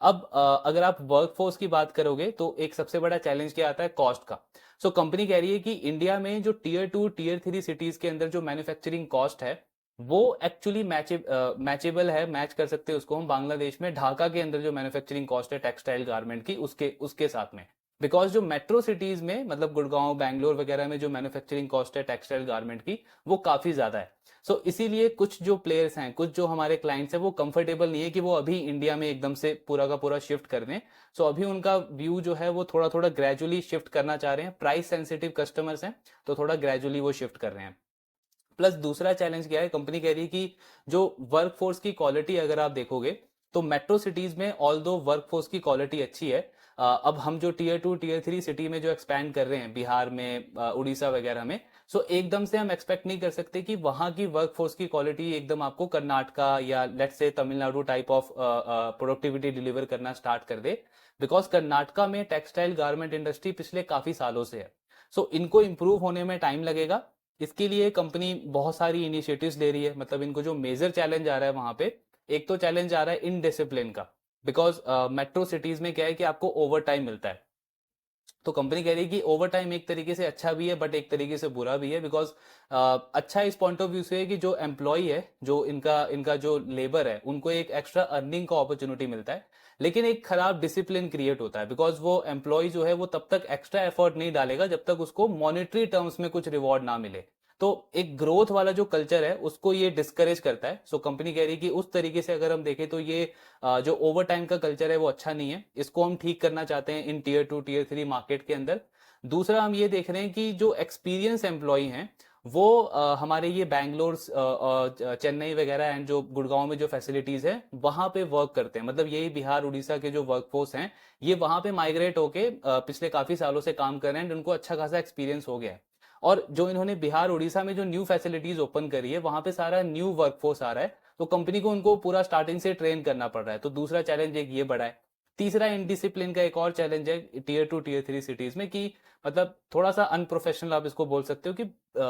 अब अगर आप वर्कफोर्स की बात करोगे तो एक सबसे बड़ा चैलेंज क्या आता है, कॉस्ट का। सो कंपनी कह रही है कि इंडिया में जो टीयर 2 टीयर 3 सिटीज के अंदर जो मैन्युफैक्चरिंग कॉस्ट है वो एक्चुअली मैचेबल है, मैच कर सकते हैं उसको हम बांग्लादेश में ढाका के अंदर जो मैन्युफैक्चरिंग कॉस्ट है टेक्सटाइल गारमेंट की उसके साथ में। बिकॉज जो मेट्रो सिटीज में मतलब गुड़गांव बैंगलोर वगैरह में जो मैन्युफैक्चरिंग कॉस्ट है टेक्सटाइल गारमेंट की वो काफी ज्यादा है। सो इसीलिए कुछ जो प्लेयर्स हैं, कुछ जो हमारे क्लाइंट्स हैं, वो कंफर्टेबल नहीं है कि वो अभी इंडिया में एकदम से पूरा का पूरा शिफ्ट कर दें। सो अभी उनका व्यू जो है वो थोड़ा थोड़ा ग्रेजुअली शिफ्ट करना चाह रहे हैं, प्राइस सेंसिटिव कस्टमर्स हैं तो थोड़ा ग्रेजुअली वो शिफ्ट कर रहे हैं। प्लस दूसरा चैलेंज क्या है, कंपनी कह रही है कि जो वर्कफोर्स की क्वालिटी अगर आप देखोगे तो मेट्रो सिटीज में ऑल दो वर्कफोर्स की क्वालिटी अच्छी है, अब हम जो टीयर 2 टीयर 3 सिटी में जो एक्सपैंड कर रहे हैं बिहार में, उड़ीसा वगैरह में, सो एकदम से हम एक्सपेक्ट नहीं कर सकते कि वहां की वर्कफोर्स की क्वालिटी एकदम आपको कर्नाटका या let's say Tamil Nadu type of productivity deliver करना स्टार्ट कर दे, बिकॉज कर्नाटका में टेक्सटाइल गारमेंट इंडस्ट्री पिछले काफी सालों से है। सो इनको इम्प्रूव होने में टाइम लगेगा। इसके लिए कंपनी बहुत सारी इनिशिएटिव्स ले रही है। मतलब इनको जो मेजर चैलेंज आ रहा है वहां पे, एक तो चैलेंज आ रहा है इनडिसिप्लिन का, बिकॉज मेट्रो सिटीज में क्या है कि आपको ओवर टाइम मिलता है। तो कंपनी कह रही है कि ओवर टाइम एक तरीके से अच्छा भी है बट एक तरीके से बुरा भी है, बिकॉज अच्छा इस पॉइंट ऑफ व्यू से है कि जो एम्प्लॉय है, जो इनका इनका जो लेबर है, उनको एक एक्स्ट्रा अर्निंग का अपॉर्चुनिटी मिलता है। लेकिन एक खराब डिसिप्लिन क्रिएट होता है, बिकॉज वो एम्प्लॉय जो है वो तब तक एक्स्ट्रा एफर्ट नहीं डालेगा जब तक उसको मॉनेटरी टर्म्स में कुछ रिवॉर्ड ना मिले। तो एक ग्रोथ वाला जो कल्चर है उसको ये डिस्करेज करता है। सो कंपनी कह रही है कि उस तरीके से अगर हम देखें तो ये जो ओवर टाइम का कल्चर है वो अच्छा नहीं है, इसको हम ठीक करना चाहते हैं इन टीयर 2 टीयर 3 मार्केट के अंदर। दूसरा हम ये देख रहे हैं कि जो एक्सपीरियंस एम्प्लॉय हैं वो हमारे ये बैंगलोर, चेन्नई वगैरह एंड जो गुड़गांव में जो फैसिलिटीज है वहां पे वर्क करते हैं। मतलब यही बिहार उड़ीसा के जो वर्कफोर्स हैं ये वहां पे माइग्रेट होके पिछले काफी सालों से काम कर रहे हैं, उनको अच्छा खासा एक्सपीरियंस हो गया है। और जो इन्होंने बिहार उड़ीसा में जो न्यू फैसिलिटीज ओपन करी है वहां पे सारा न्यू वर्कफोर्स आ रहा है, तो कंपनी को उनको पूरा स्टार्टिंग से ट्रेन करना पड़ रहा है। तो दूसरा चैलेंज एक ये बड़ा है। तीसरा इनडिसिप्लिन का एक और चैलेंज है टीयर 2 टीयर 3 सिटीज में, कि मतलब थोड़ा सा अनप्रोफेशनल आप इसको बोल सकते हो, कि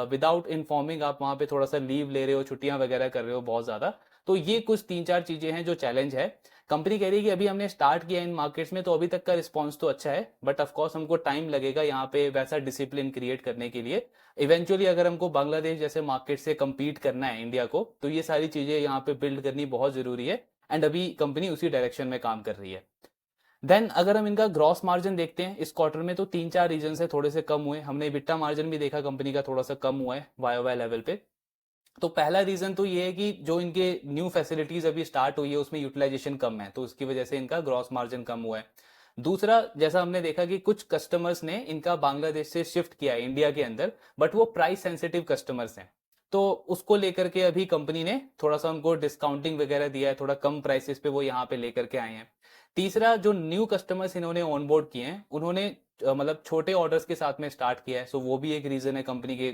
विदाउट इन्फॉर्मिंग आप वहां पे थोड़ा सा लीव ले रहे हो, छुट्टियां वगैरह कर रहे हो बहुत ज्यादा। तो ये कुछ 3-4 चीजें हैं जो चैलेंज है। कंपनी कह रही है कि अभी हमने स्टार्ट किया इन मार्केट्स में तो अभी तक का रिस्पॉन्स तो अच्छा है, बट ऑफकोर्स हमको टाइम लगेगा यहाँ पे वैसा डिसिप्लिन क्रिएट करने के लिए। इवेंचुअली अगर हमको बांग्लादेश जैसे मार्केट से compete करना है इंडिया को, तो ये सारी चीजें यहाँ पे बिल्ड करनी बहुत जरूरी है, एंड अभी कंपनी उसी डायरेक्शन में काम कर रही है। देन अगर हम इनका ग्रॉस मार्जिन देखते हैं इस क्वार्टर में, तो 3-4 रीजन से थोड़े से कम हुए। हमने बिट्टा मार्जिन भी देखा कंपनी का थोड़ा सा कम हुआ है वाई लेवल पे। तो पहला रीजन तो ये है कि जो इनके न्यू फैसिलिटीज अभी स्टार्ट हुई है उसमें यूटिलाइजेशन कम है, तो उसकी वजह से इनका ग्रॉस मार्जिन कम हुआ है। दूसरा, जैसा हमने देखा कि कुछ कस्टमर्स ने इनका बांग्लादेश से शिफ्ट किया है इंडिया के अंदर, बट वो प्राइस सेंसिटिव कस्टमर्स हैं, तो उसको लेकर के अभी कंपनी ने थोड़ा सा उनको डिस्काउंटिंग वगैरह दिया है, थोड़ा कम प्राइसेस पे वो यहाँ पे लेकर के आए हैं। तीसरा, जो न्यू कस्टमर्स इन्होंने ऑनबोर्ड किए हैं उन्होंने मतलब छोटे ऑर्डर्स के साथ में स्टार्ट किया है, सो वो भी एक रीजन है कंपनी के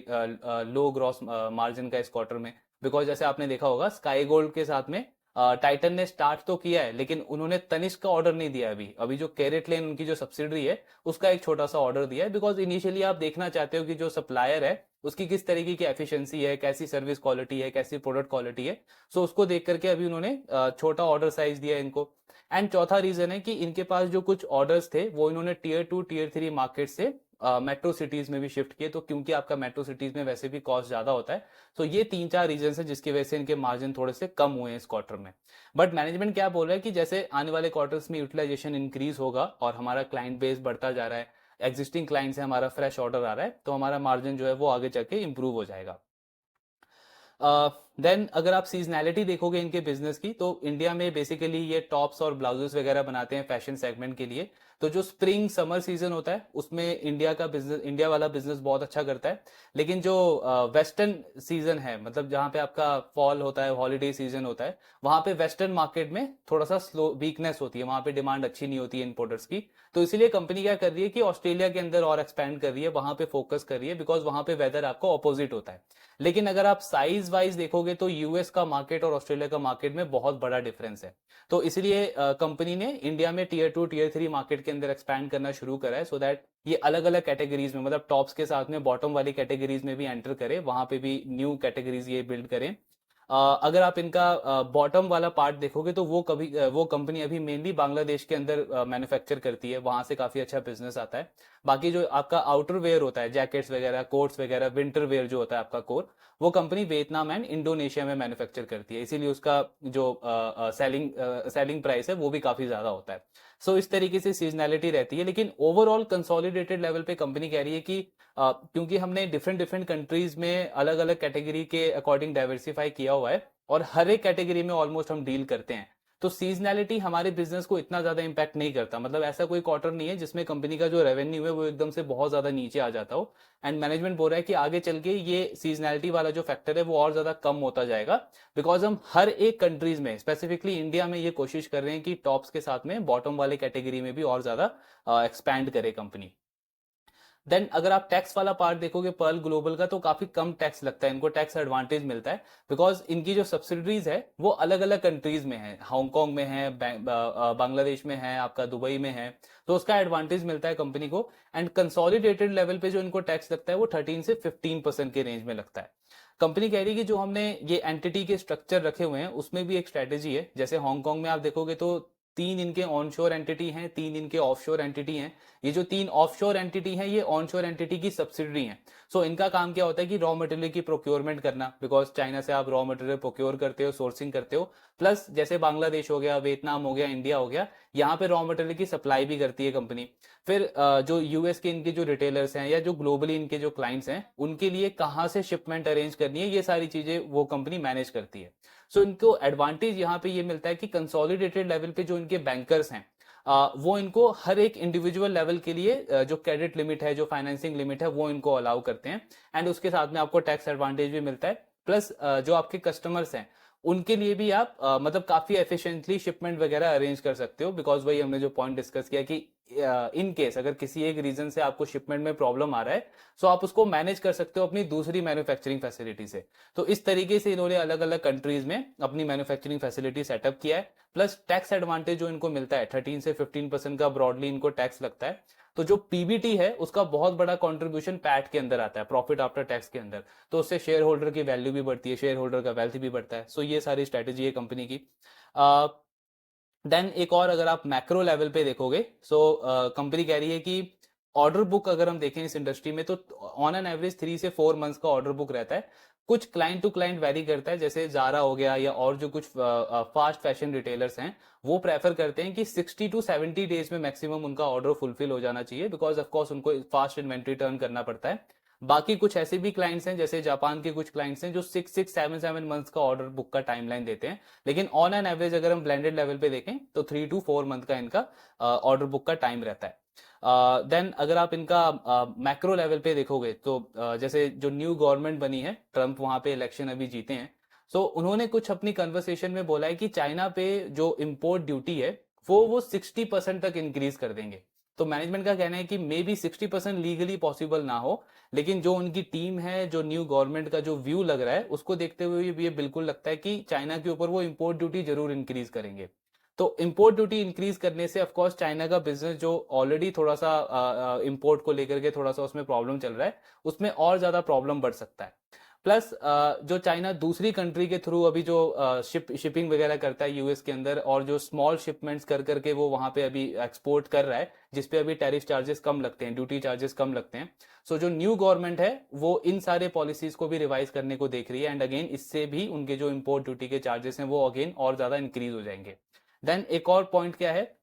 लो ग्रॉस मार्जिन का इस क्वार्टर में। बिकॉज जैसे आपने देखा होगा स्काई गोल्ड के साथ में टाइटन ने स्टार्ट तो किया है, लेकिन उन्होंने तनिष्क का ऑर्डर नहीं दिया अभी। अभी जो कैरेटलेन उनकी जो सब्सिडरी है उसका एक छोटा सा ऑर्डर दिया है, बिकॉज इनिशियली आप देखना चाहते हो कि जो सप्लायर है उसकी किस तरीके की एफिशिएंसी है, कैसी सर्विस क्वालिटी है, कैसी प्रोडक्ट क्वालिटी है। सो उसको देख करके अभी उन्होंने छोटा ऑर्डर साइज दिया है इनको। एंड चौथा रीजन है कि इनके पास जो कुछ ऑर्डर्स थे वो इन्होंने टीयर 2 टीयर 3 मार्केट से मेट्रो सिटीज में भी शिफ्ट किए, तो क्योंकि आपका मेट्रो सिटीज में वैसे भी कॉस्ट ज्यादा होता है। तो ये 3-4 रीजन है जिसकी वजह से इनके मार्जिन थोड़े से कम हुए हैं इस क्वार्टर में। बट मैनेजमेंट क्या बोल रहा है कि जैसे आने वाले क्वार्टर्स में यूटिलाइजेशन इंक्रीज होगा और हमारा क्लाइंट बेस बढ़ता जा रहा है, एग्जिस्टिंग क्लाइंट से हमारा फ्रेश ऑर्डर आ रहा है, तो हमारा मार्जिन जो है वो आगे चल के इंप्रूव हो जाएगा। देन अगर आप सीजनैलिटी देखोगे इनके बिजनेस की, तो इंडिया में बेसिकली ये टॉप्स और ब्लाउजेस वगैरह बनाते हैं फैशन सेगमेंट के लिए। तो जो स्प्रिंग समर सीजन होता है उसमें इंडिया का बिजनेस, इंडिया वाला बिजनेस बहुत अच्छा करता है। लेकिन जो वेस्टर्न सीजन है, मतलब जहां पे आपका फॉल होता है, हॉलीडे सीजन होता है, वहां पे वेस्टर्न मार्केट में थोड़ा सा स्लो वीकनेस होती है, वहां पे डिमांड अच्छी नहीं होती है इंपोर्टर्स की। तो इसीलिए कंपनी क्या कर रही है कि ऑस्ट्रेलिया के अंदर और एक्सपैंड कर रही है, वहां पे फोकस कर रही है, बिकॉज वहां पे वेदर आपको ऑपोजिट होता है। लेकिन अगर आप साइज वाइज देखोगे तो यूएस का मार्केट और ऑस्ट्रेलिया का मार्केट में बहुत बड़ा डिफरेंस है। तो इसलिए कंपनी ने इंडिया में टीयर 2 टीयर 3 मार्केट के अंदर एक्सपैंड करना शुरू करा है, सो दैट ये अलग अलग कैटेगरीज में, मतलब टॉप्स के साथ में बॉटम वाली कैटेगरीज में भी एंटर करे, वहां पे भी न्यू कैटेगरीज ये बिल्ड करें। अगर आप इनका बॉटम वाला पार्ट देखोगे तो वो कंपनी अभी मेनली बांग्लादेश के अंदर मैन्युफैक्चर करती है, वहां से काफी अच्छा बिजनेस आता है। बाकी जो आपका आउटर वेयर होता है, जैकेट्स वगैरह, कोट्स वगैरह, विंटर वेयर जो होता है आपका कोर, वो कंपनी वियतनाम एंड इंडोनेशिया में मैन्युफैक्चर करती है, इसीलिए उसका जो सेलिंग प्राइस है वो भी काफी ज्यादा होता है। सो इस तरीके से सीजनैलिटी रहती है। लेकिन ओवरऑल कंसोलिडेटेड लेवल पे कंपनी कह रही है कि क्योंकि हमने डिफरेंट डिफरेंट कंट्रीज में अलग अलग कैटेगरी के अकॉर्डिंग डाइवर्सिफाई किया हुआ है और हर एक कैटेगरी में ऑलमोस्ट हम डील करते हैं, तो सीजनैलिटी हमारे बिजनेस को इतना ज्यादा इंपैक्ट नहीं करता, मतलब ऐसा कोई क्वार्टर नहीं है जिसमें कंपनी का जो रेवेन्यू है वो एकदम से बहुत ज्यादा नीचे आ जाता हो। एंड मैनेजमेंट बोल रहा है कि आगे चल के ये सीजनैलिटी वाला जो फैक्टर है वो और ज्यादा कम होता जाएगा, बिकॉज हम हर एक कंट्रीज में, स्पेसिफिकली इंडिया में, ये कोशिश कर रहे हैं कि टॉप्स के साथ में बॉटम वाले कैटेगरी में भी और ज्यादा एक्सपैंड करे कंपनी। देन अगर आप टैक्स वाला पार्ट देखोगे पर्ल ग्लोबल का, तो काफी कम टैक्स लगता है इनको, टैक्स एडवांटेज मिलता है, बिकॉज इनकी जो सब्सिडरीज है वो अलग अलग कंट्रीज में है, हांगकांग में है, बांग्लादेश में है, आपका दुबई में है, तो उसका एडवांटेज मिलता है कंपनी को। एंड कंसोलिडेटेड लेवल पे जो इनको टैक्स लगता है वो 13 से 15% के रेंज में लगता है। कंपनी कह रही है कि जो हमने ये एंटिटी के स्ट्रक्चर रखे हुए हैं उसमें भी एक स्ट्रेटेजी है, जैसे हांगकांग में आप देखोगे तो 3 इनके ऑनशोर एंटिटी हैं, 3 इनके ऑफशोर एंटिटी हैं। ये जो 3 ऑफशोर एंटिटी हैं ये ऑनशोर एंटिटी की सब्सिडरी हैं। सो इनका काम क्या होता है कि रॉ मटेरियल की प्रोक्योरमेंट करना, बिकॉज चाइना से आप रॉ मटेरियल प्रोक्योर करते हो, सोर्सिंग करते हो, प्लस जैसे बांग्लादेश हो गया, वियतनाम हो गया, इंडिया हो गया, यहाँ पे रॉ मटेरियल की सप्लाई भी करती है कंपनी। फिर जो यूएस के इनके जो रिटेलर्स हैं या जो ग्लोबली इनके जो क्लाइंट्स हैं उनके लिए कहाँ से शिपमेंट अरेंज करनी है, ये सारी चीजें वो कंपनी मैनेज करती है। सो इनको एडवांटेज यहाँ पे ये मिलता है कि कंसोलिडेटेड लेवल पे जो इनके बैंकर्स हैं वो इनको हर एक इंडिविजुअल लेवल के लिए जो क्रेडिट लिमिट है, जो फाइनेंसिंग लिमिट है, वो इनको अलाउ करते हैं। एंड उसके साथ में आपको टैक्स एडवांटेज भी मिलता है, प्लस जो आपके कस्टमर्स हैं उनके लिए भी आप मतलब काफी एफिशिएंटली शिपमेंट वगैरह अरेंज कर सकते हो, बिकॉज वही हमने जो पॉइंट डिस्कस किया कि इन केस अगर किसी एक रीजन से आपको शिपमेंट में प्रॉब्लम आ रहा है, सो आप उसको मैनेज कर सकते हो अपनी दूसरी मैन्युफैक्चरिंग फैसिलिटी से। तो इस तरीके से इन्होंने अलग अलग कंट्रीज में अपनी मैन्युफैक्चरिंग फैसिलिटी सेटअप किया है, प्लस टैक्स एडवांटेज जो इनको मिलता है 13 से 15% का ब्रॉडली इनको टैक्स लगता है। तो जो पीबीटी है उसका बहुत बड़ा कंट्रीब्यूशन पैट के अंदर आता है, प्रॉफिट आफ्टर टैक्स के अंदर, तो उससे शेयर होल्डर की वैल्यू भी बढ़ती है, शेयर होल्डर का वेल्थ भी बढ़ता है। सो ये सारी स्ट्रेटेजी है कंपनी की। देन एक और अगर आप मैक्रो लेवल पे देखोगे, सो कंपनी कह रही है कि ऑर्डर बुक अगर हम देखें इस इंडस्ट्री में, तो ऑन एन एवरेज 3 से 4 मंथ्स का ऑर्डर बुक रहता है। कुछ क्लाइंट टू क्लाइंट वेरी करता है, जैसे जारा हो गया या और जो कुछ फास्ट फैशन रिटेलर्स हैं वो प्रेफर करते हैं कि 60 to 70 डेज में मैक्सिमम उनका ऑर्डर फुलफिल हो जाना चाहिए, बिकॉज ऑफ कोर्स उनको फास्ट इन्वेंट्री टर्न करना पड़ता है। बाकी कुछ ऐसे भी क्लाइंट्स हैं, जैसे जापान के कुछ क्लाइंट्स हैं जो 6 6 7 7 मंथ्स का ऑर्डर बुक का टाइमलाइन देते हैं, लेकिन ऑन एन एवरेज अगर हम ब्लेंडेड लेवल पे देखें तो 3 to 4 मंथ का इनका ऑर्डर बुक का टाइम रहता है। देन अगर आप इनका मैक्रो लेवल पे देखोगे तो जैसे जो न्यू गवर्नमेंट बनी है, ट्रंप वहां पे इलेक्शन अभी जीते हैं, सो उन्होंने कुछ अपनी कन्वर्सेशन में बोला है कि चाइना पे जो इम्पोर्ट ड्यूटी है वो 60% तक इंक्रीज कर देंगे। तो मैनेजमेंट का कहना है कि मे बी 60% लीगली पॉसिबल ना हो, लेकिन जो उनकी टीम है, जो न्यू गवर्नमेंट का जो व्यू लग रहा है उसको देखते हुए ये बिल्कुल लगता है कि चाइना के ऊपर वो इम्पोर्ट ड्यूटी जरूर इंक्रीज करेंगे। तो इंपोर्ट ड्यूटी इंक्रीज करने से ऑफ कोर्स चाइना का बिजनेस जो ऑलरेडी थोड़ा सा इंपोर्ट को लेकर के थोड़ा सा उसमें प्रॉब्लम चल रहा है, उसमें और ज्यादा प्रॉब्लम बढ़ सकता है। प्लस जो चाइना दूसरी कंट्री के थ्रू अभी जो शिपिंग वगैरह करता है यूएस के अंदर, और जो स्मॉल शिपमेंट्स कर करके वो वहां पे अभी एक्सपोर्ट कर रहा है, जिसपे अभी टैरिफ चार्जेस कम लगते हैं, ड्यूटी चार्जेस कम लगते हैं। सो जो न्यू गवर्नमेंट है वो इन सारे पॉलिसीज को भी रिवाइज करने को देख रही है, एंड अगेन इससे भी उनके जो इम्पोर्ट ड्यूटी के चार्जेस हैं वो अगेन और ज्यादा इंक्रीज हो जाएंगे। देन एक और पॉइंट क्या है,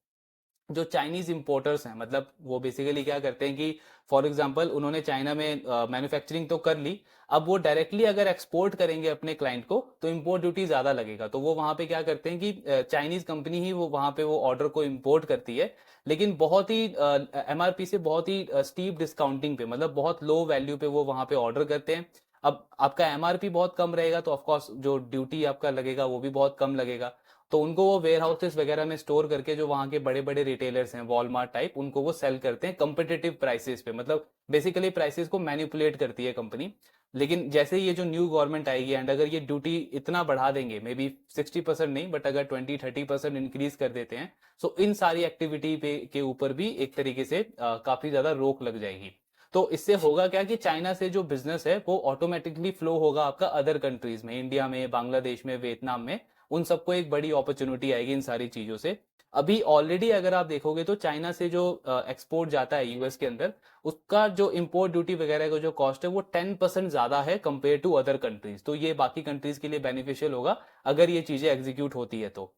जो चाइनीज इंपोर्टर्स हैं, मतलब वो बेसिकली क्या करते हैं कि फॉर एग्जांपल उन्होंने चाइना में मैन्युफैक्चरिंग तो कर ली, अब वो डायरेक्टली अगर एक्सपोर्ट करेंगे अपने क्लाइंट को तो इंपोर्ट ड्यूटी ज्यादा लगेगा, तो वो वहां पे क्या करते हैं कि चाइनीज कंपनी ही वो वहां पे वो ऑर्डर को इंपोर्ट करती है, लेकिन बहुत ही एमआरपी से बहुत ही स्टीप डिस्काउंटिंग पे, मतलब बहुत लो वैल्यू पे वो वहां पे ऑर्डर करते हैं। अब आपका एमआरपी बहुत कम रहेगा तो ऑफकोर्स जो ड्यूटी आपका लगेगा वो भी बहुत कम लगेगा, तो उनको वो वेयर हाउसेस वगैरह में स्टोर करके जो वहां के बड़े बड़े रिटेलर्स हैं वॉलमार्ट टाइप, उनको वो सेल करते हैं कम्पिटिटिव प्राइसेस पे, मतलब बेसिकली प्राइसेस को मैनिपुलेट करती है कंपनी। लेकिन जैसे ये जो न्यू गवर्नमेंट आएगी एंड अगर ये ड्यूटी इतना बढ़ा देंगे, मे बी 60% नहीं बट अगर 20-30% इंक्रीज कर देते हैं, सो इन सारी एक्टिविटी पे के ऊपर भी एक तरीके से काफी ज्यादा रोक लग जाएगी। तो इससे होगा क्या कि चाइना से जो बिजनेस है वो ऑटोमेटिकली फ्लो होगा आपका अदर कंट्रीज में, इंडिया में, बांग्लादेश में, वियतनाम में, उन सबको एक बड़ी अपॉर्चुनिटी आएगी इन सारी चीजों से। अभी ऑलरेडी अगर आप देखोगे तो चाइना से जो एक्सपोर्ट जाता है यूएस के अंदर, उसका जो इंपोर्ट ड्यूटी वगैरह का जो कॉस्ट है वो 10% ज्यादा है कंपेयर टू अदर कंट्रीज, तो ये बाकी कंट्रीज के लिए बेनिफिशियल होगा अगर ये चीजें एग्जीक्यूट होती है तो।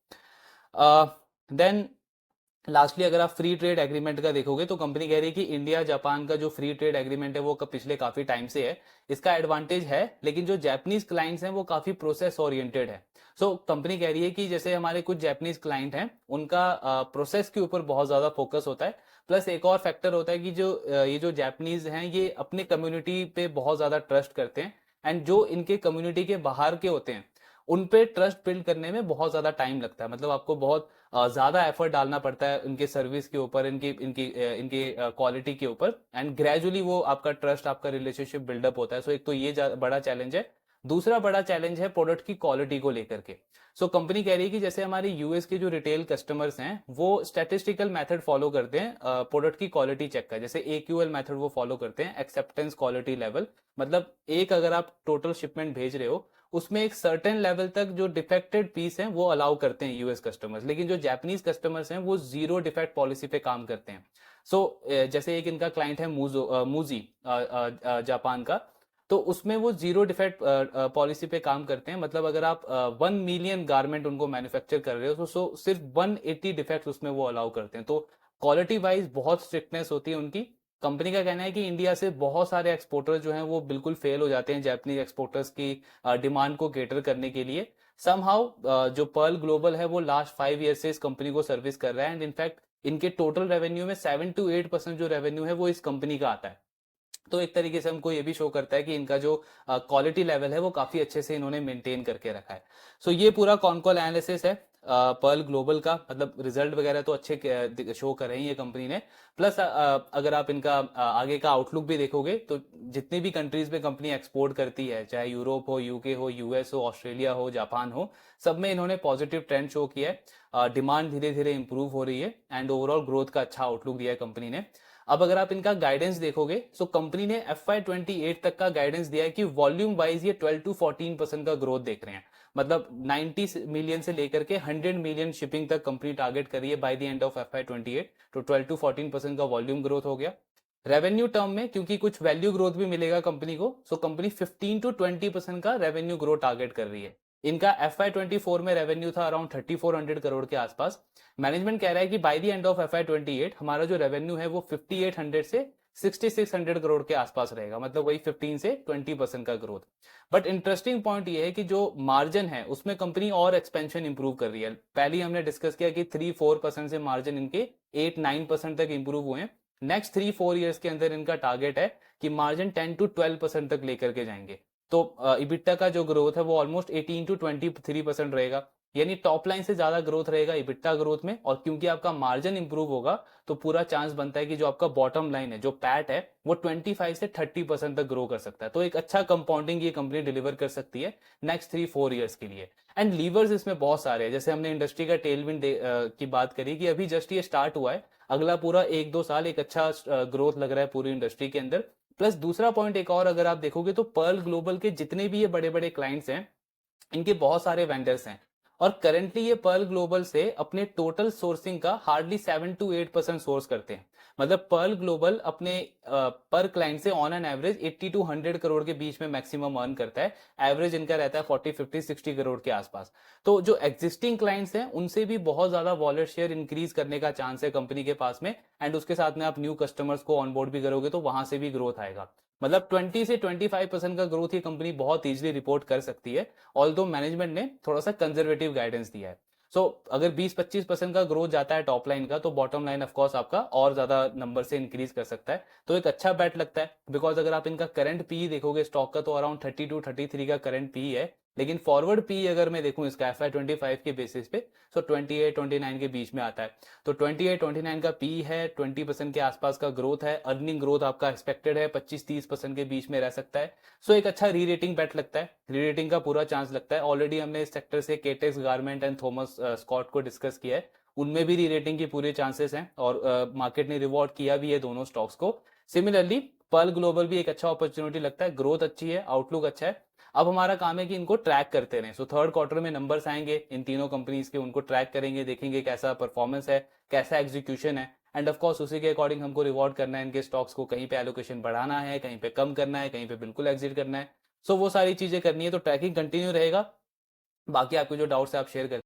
देन लास्टली अगर आप फ्री ट्रेड एग्रीमेंट का देखोगे तो कंपनी कह रही है कि इंडिया जापान का जो फ्री ट्रेड एग्रीमेंट है वो पिछले काफी टाइम से है, इसका एडवांटेज है, लेकिन जो जापानीज क्लाइंट्स हैं वो काफी प्रोसेस ओरिएंटेड है। सो कंपनी कह रही है कि जैसे हमारे कुछ जापानीज क्लाइंट हैं उनका प्रोसेस के ऊपर बहुत ज्यादा फोकस होता है। प्लस एक और फैक्टर होता है कि जो ये जो जापानीज हैं ये अपने कम्युनिटी पे बहुत ज्यादा ट्रस्ट करते हैं, एंड जो इनके कम्युनिटी के बाहर के होते हैं उन पे ट्रस्ट बिल्ड करने में बहुत ज्यादा टाइम लगता है। मतलब आपको बहुत ज्यादा एफर्ट डालना पड़ता है इनके सर्विस के ऊपर, इनकी इनकी इनकी क्वालिटी के ऊपर, एंड ग्रेजुअली वो आपका ट्रस्ट, आपका रिलेशनशिप बिल्डअप होता है। सो एक तो ये बड़ा चैलेंज है। दूसरा बड़ा चैलेंज है प्रोडक्ट की क्वालिटी को लेकर के। सो कंपनी कह रही है कि जैसे हमारे यूएस के जो रिटेल कस्टमर्स हैं वो स्टैटिस्टिकल मेथड फॉलो करते हैं प्रोडक्ट की क्वालिटी चेक का, जैसे AQL मेथड वो फॉलो करते हैं, एक्सेप्टेंस क्वालिटी लेवल। मतलब एक अगर आप टोटल शिपमेंट भेज रहे हो उसमें एक सर्टेन लेवल तक जो डिफेक्टेड पीस है वो अलाउ करते हैं यूएस कस्टमर्स, लेकिन जो जापानीज कस्टमर्स हैं वो जीरो डिफेक्ट पॉलिसी पे काम करते हैं। सो जैसे एक इनका क्लाइंट है मूजी जापान का, तो उसमें वो जीरो डिफेक्ट पॉलिसी पे काम करते हैं। मतलब अगर आप 1 मिलियन गारमेंट उनको मैन्युफैक्चर कर रहे हो तो सिर्फ 180 डिफेक्ट उसमें वो अलाउ करते हैं। तो क्वालिटी वाइज बहुत स्ट्रिक्टनेस होती है उनकी। कंपनी का कहना है कि इंडिया से बहुत सारे एक्सपोर्टर जो हैं वो बिल्कुल फेल हो जाते हैं जापानीज एक्सपोर्टर्स की डिमांड को केटर करने के लिए। समहाउ जो पर्ल ग्लोबल है वो लास्ट 5 ईयर से इस कंपनी को सर्विस कर रहा है, एंड इनफैक्ट इनके टोटल रेवेन्यू में 7 to 8% जो रेवेन्यू है वो इस कंपनी का आता है। तो एक तरीके से हमको ये भी शो करता है कि इनका जो क्वालिटी लेवल है वो काफी अच्छे से इन्होंने मेंटेन करके रखा है। सो ये पूरा कॉनकॉल एनालिसिस है पर्ल ग्लोबल का। मतलब रिजल्ट वगैरह तो अच्छे शो कर रही है कंपनी ने। प्लस अगर आप इनका आगे का आउटलुक भी देखोगे तो जितनी भी कंट्रीज में कंपनी एक्सपोर्ट करती है, चाहे यूरोप हो, यूके हो, यूएस हो, ऑस्ट्रेलिया हो, जापान हो, सब में इन्होंने पॉजिटिव ट्रेंड शो किया है। डिमांड धीरे धीरे इंप्रूव हो रही है एंड ओवरऑल ग्रोथ का अच्छा आउटलुक दिया है कंपनी ने। अब अगर आप इनका गाइडेंस देखोगे तो कंपनी ने FY28 तक का गाइडेंस दिया है कि वॉल्यूम वाइज ये 12 to 14% का ग्रोथ देख रहे हैं। मतलब 90 मिलियन से लेकर के 100 मिलियन शिपिंग तक कंपनी टारगेट करी है by the end of FY28। तो 12 to 14% का वॉल्यूम ग्रोथ हो गया। रेवेन्यू टर्म में क्योंकि कुछ वैल्यू ग्रोथ भी मिलेगा कंपनी को, सो कंपनी 15 to 20% का रेवेन्यू ग्रोथ टारगेट कर रही है। इनका FY24 में रेवेन्यू था अराउंड 3400 करोड़ के आसपास। मैनेजमेंट कह रहा है कि by the end of FY28 हमारा जो रेवेन्यू है वो 5800 से 6600 करोड़ के आसपास रहेगा। मतलब वही 15 से 20% का ग्रोथ। बट इंटरेस्टिंग पॉइंट ये है कि जो मार्जिन है उसमें कंपनी और एक्सपेंशन इंप्रूव कर रही है। पहले हमने डिस्कस किया कि 3-4% से मार्जिन इनके 8-9% तक इंप्रूव हुए हैं। नेक्स्ट 3-4 ईयर्स के अंदर इनका टारगेट है कि मार्जिन 10 to 12% तक लेकर के जाएंगे। तो इबिट्टा का जो ग्रोथ है वो ऑलमोस्ट 18 to 23% रहेगा। यानी टॉप लाइन से ज्यादा ग्रोथ रहेगा इबिट्टा ग्रोथ में, और क्योंकि आपका मार्जिन इंप्रूव होगा तो पूरा चांस बनता है कि जो आपका बॉटम लाइन है, जो पैट है, वो 25 से 30% तक ग्रो कर सकता है। तो एक अच्छा कंपाउंडिंग ये कंपनी डिलीवर कर सकती है नेक्स्ट 3-4 ईयर्स के लिए। एंड लीवर्स इसमें बहुत सारे हैं। जैसे हमने इंडस्ट्री का टेलविंड की बात करी कि अभी जस्ट ये स्टार्ट हुआ है, अगला पूरा 1-2 साल एक अच्छा ग्रोथ लग रहा है पूरी इंडस्ट्री के अंदर। प्लस दूसरा पॉइंट एक और अगर आप देखोगे तो पर्ल ग्लोबल के जितने भी ये बड़े बड़े क्लाइंट्स हैं इनके बहुत सारे वेंडर्स हैं, और करेंटली ये पर्ल ग्लोबल से अपने टोटल सोर्सिंग का हार्डली 7 to 8% सोर्स करते हैं। मतलब पर्ल ग्लोबल अपने पर क्लाइंट से on an average 80 to 100 crore के बीच में मैक्सिमम अर्न करता है। एवरेज इनका रहता है 40-50-60 करोड़ के आसपास। तो जो एग्जिस्टिंग क्लाइंट्स हैं उनसे भी बहुत ज्यादा वॉलेट शेयर इंक्रीज करने का चांस है कंपनी के पास में, एंड उसके साथ में आप न्यू कस्टमर्स को ऑनबोर्ड भी करोगे तो वहां से भी ग्रोथ आएगा। मतलब 20 से 25% का ग्रोथ ये कंपनी बहुत इजीली रिपोर्ट कर सकती है, ऑल्दो मैनेजमेंट ने थोड़ा सा कंजर्वेटिव गाइडेंस दिया है। सो अगर 20-25% का ग्रोथ जाता है टॉप लाइन का तो बॉटम लाइन ऑफकोर्स आपका और ज्यादा नंबर से इंक्रीज कर सकता है। तो एक अच्छा बेट लगता है, बिकॉज अगर आप इनका करंट पी देखोगे स्टॉक का तो अराउंड 32-33 का करंट पी है, लेकिन फॉरवर्ड पी अगर मैं देखूं इसका FY25 के बेसिस पे तो 28-29 के बीच में आता है। तो 28-29 का पी है, 20% के आसपास का ग्रोथ है, अर्निंग ग्रोथ आपका एक्सपेक्टेड है 25-30% के बीच में रह सकता है। सो एक अच्छा री रेटिंग बेट लगता है, री रेटिंग का पूरा चांस लगता है। ऑलरेडी हमने इस सेक्टर से केटेक्स गारमेंट एंड थॉमस स्कॉट को डिस्कस किया है, उनमें भी री रेटिंग के पूरे चांसेस हैं, और मार्केट ने रिवॉर्ड किया भी है दोनों स्टॉक्स को। सिमिलरली पर्ल ग्लोबल भी एक अच्छा अपॉर्चुनिटी लगता है, ग्रोथ अच्छी है, आउटलुक अच्छा है। अब हमारा काम है कि इनको ट्रैक करते रहें। सो थर्ड क्वार्टर में नंबर्स आएंगे इन तीनों कंपनीज के, उनको ट्रैक करेंगे, देखेंगे कैसा परफॉर्मेंस है, कैसा एग्जीक्यूशन है, एंड ऑफ कोर्स उसी के अकॉर्डिंग हमको रिवॉर्ड करना है इनके स्टॉक्स को। कहीं पे एलोकेशन बढ़ाना है, कहीं पे कम करना है, कहीं पे बिल्कुल एग्जिट करना है। सो वो सारी चीजें करनी है, तो ट्रैकिंग कंटिन्यू रहेगा। बाकी आपके जो डाउट्स है आप शेयर कर